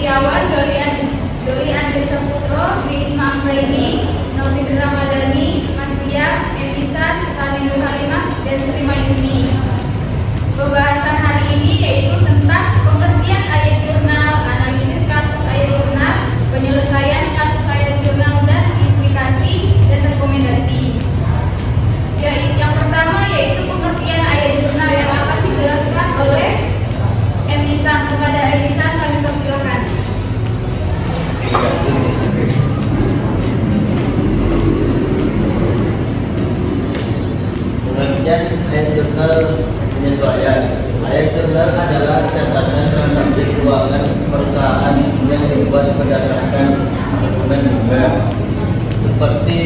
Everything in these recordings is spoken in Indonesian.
Setiawan, Doli Andri Saputro, Dwi Isma Amraini, Novin Ramadhani, Masia, Emisan, Talindul Halimah, dan Sri Mayuni. Pembahasan hari ini yaitu tentang pengertian ayat jurnal, analisis kasus ayat jurnal, penyelesaian kasus ayat jurnal, dan implikasi dan rekomendasi. Yang pertama yaitu pengertian ayat jurnal yang akan dijelaskan oleh Emisan. Kepada Emisan kami persilakan. Pengertian ayat jurnal penyesuaian. Ayat jurnal adalah catatan transaksi keuangan perusahaan yang dibuat berdasarkan dokumen bunga seperti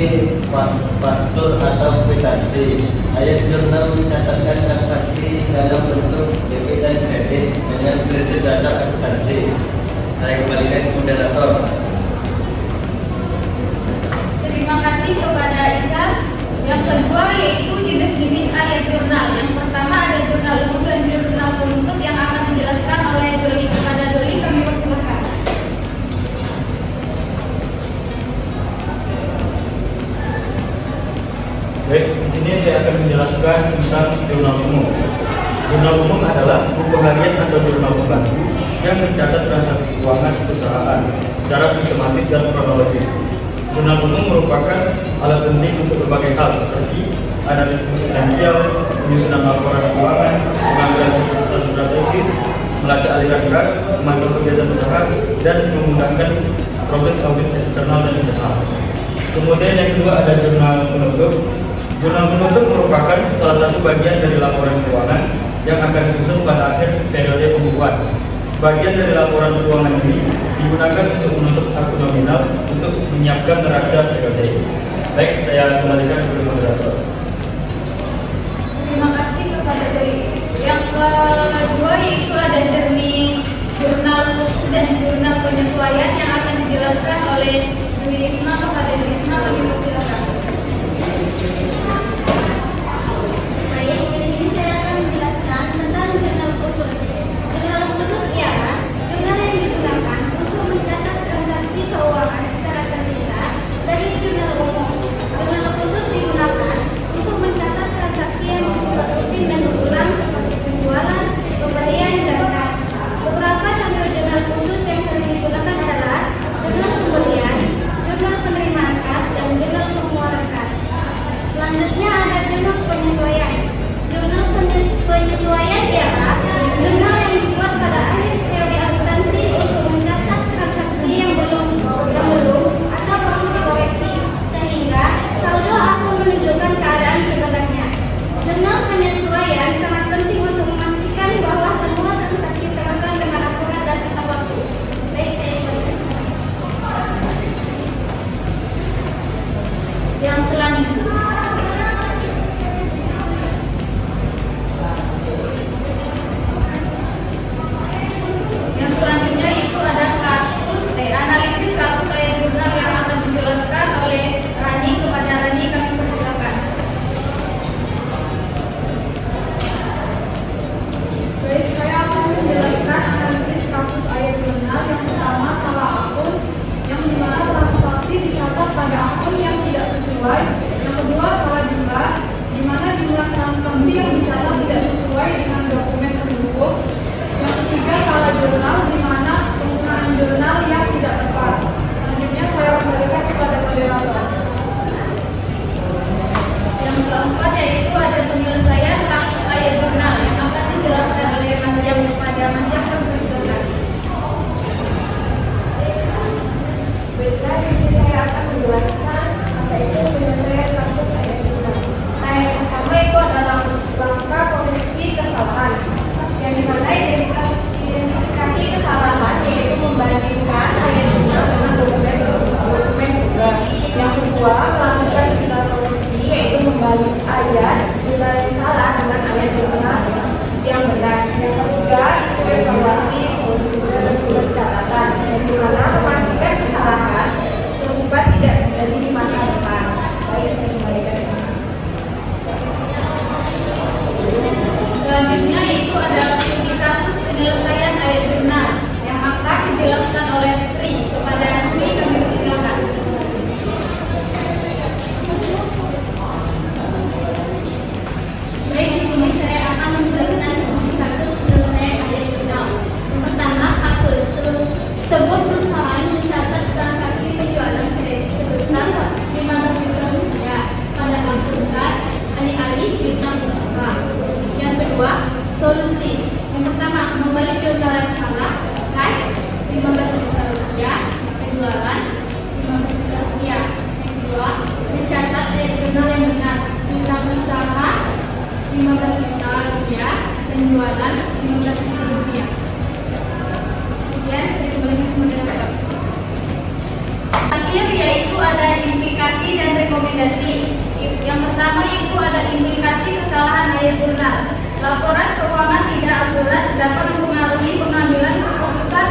faktur atau kwitansi. Ayat jurnal mencatatkan transaksi dalam bentuk debit dan kredit dengan prinsip dasar akuntansi. Saya kembalikan ke moderator. Terima kasih kepada Isa. Yang kedua yaitu jenis-jenis ayat jurnal. Yang pertama ada jurnal umum dan jurnal penutup yang akan dijelaskan oleh Doli. Kepada Doli kami persilakan. Baik, di sini saya akan menjelaskan tentang jurnal umum. Jurnal umum adalah buku harian atau jurnal pembantu yang mencatat transaksi keuangan perusahaan secara sistematis dan kronologis. Jurnal umum merupakan alat penting untuk berbagai hal seperti analisis finansial, penyusunan laporan keuangan, pengambilan keputusan strategis, melacak aliran kas, memantau kegiatan usaha, dan memudahkan proses audit eksternal dan internal. Kemudian yang kedua ada jurnal penutup. Jurnal penutup merupakan salah satu bagian dari laporan keuangan yang akan disusun pada akhir periode pembukuan. Bagian dari laporan keuangan ini digunakan untuk menutup akun nominal untuk menyiapkan neraca periode. Baik, saya kembalikan ke moderator. Terima kasih kepada Doli. Yang kedua yaitu ada jurnal khusus dan jurnal penyesuaian yang akan dijelaskan oleh Dwi Isma. Kepada Dwi Isma kami persilakan. Baik, di sini saya akan menjelaskan tentang jurnal khusus. Jurnal khusus ialah jurnal yang digunakan untuk mencatat transaksi keuangan secara terpisah dari jurnal umum. Jurnal khusus digunakan untuk mencatat transaksi yang bersifat rutin dan berulang seperti penjualan, pembelian, dan kas. Beberapa contoh jurnal khusus yang sering digunakan adalah jurnal pembelian, jurnal penerimaan kas, dan jurnal pengeluaran kas. Selanjutnya ada jurnal penyesuaian. Jurnal penyesuaian ialah jurnal yang dibuat pada akhir periode akuntansi untuk mencatat transaksi yang belum atau perlu dikoreksi sehingga saldo akun menunjukkan keadaan sebenarnya. Jurnal penyesuaian sangat penting untuk memastikan bahwa semua transaksi terekam dengan akurat dan tepat waktu. Baik, saya kembalikan. Yang selanjutnya itu ada analisis kasus ayat jurnal yang akan dijelaskan oleh Rani. Kepada Rani kami persilakan. Baik, saya akan menjelaskan analisis kasus ayat jurnal. Yang pertama, salah akun, yang dimana transaksi dicatat pada akun yang tidak sesuai. Yang kedua, salah jumlah, dimana jumlah transaksi yang dicatat tidak sesuai dengan dokumen pendukung. Yang ketiga, salah jurnal, dimana penggunaan jurnal yang tidak tepat. Selanjutnya saya kembalikan kepada moderator. Yang keempat yaitu ada penyelesaian kasus ayat jurnal yang akan dijelaskan oleh Mas Yang. Kepada Mas Yang kami persilakan. Baiklah, di sini saya akan menjelaskan apa itu penyelesaian kasus ayat jurnal. Nah, yang pertama itu adalah langkah koreksi kesalahan, yang dimana identifikasi kesalahan yaitu membandingkan ayat jurnal dengan dokumen juga. Yang kedua, melakukan jurnal koreksi yaitu membalik ayat jurnal yang salah dengan ayat jurnal yang benar. Yang ketiga, itu evaluasi prosedur pencatatan, yang dimana memastikan kesalahan serupa tidak terjadi di masa depan. Baik, saya kembalikan. Selanjutnya yaitu ada kasus penyelesaian ayat jurnal yang akan dijelaskan kedua, solusi. Yang pertama, membalik jurnal yang salah, cash 15 juta rupiah, penjualan 15 juta rupiah. Yang kedua, mencatat jurnal yang benar, tentang usaha 15 juta rupiah, penjualan 15 juta rupiah. Kemudian saya kembali ke moderator. Akhir yaitu ada implikasi dan rekomendasi. Yang pertama itu ada implikasi kesalahan ayat jurnal. Laporan keuangan tidak akurat dapat mempengaruhi pengambilan keputusan.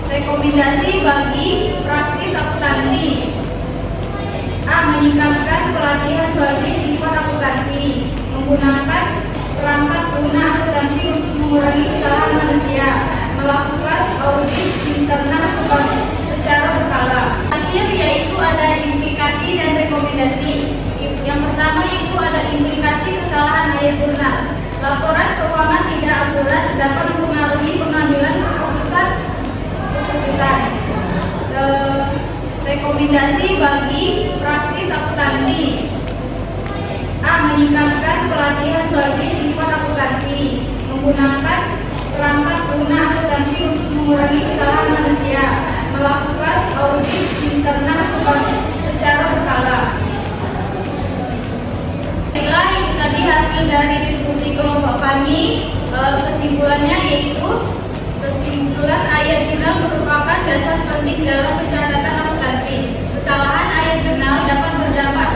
Rekomendasi bagi praktis akuntansi. A. Meningkatkan pelatihan bagi sifat akuntansi, menggunakan perangkat guna akuntansi untuk mengurangi kesalahan manusia, melakukan audit internal secara berkala. Akhir yaitu ada implikasi dan rekomendasi. Yang pertama itu ada implikasi kesalahan ayat jurnal. Laporan keuangan tidak akurat dapat mempengaruhi pengambilan keputusan. Rekomendasi bagi praktis akuntansi. A. Meningkatkan pelatihan bagi sifat akuntansi, menggunakan perangkat guna akuntansi untuk mengurangi kesalahan manusia, melakukan audit internal secara berkala. Inilah itu tadi hasil dari diskusi kelompok kami. Kesimpulannya yaitu kesimpulan ayat jurnal merupakan dasar penting dalam pencatatan akuntansi. Kesalahan ayat jurnal dapat berdampak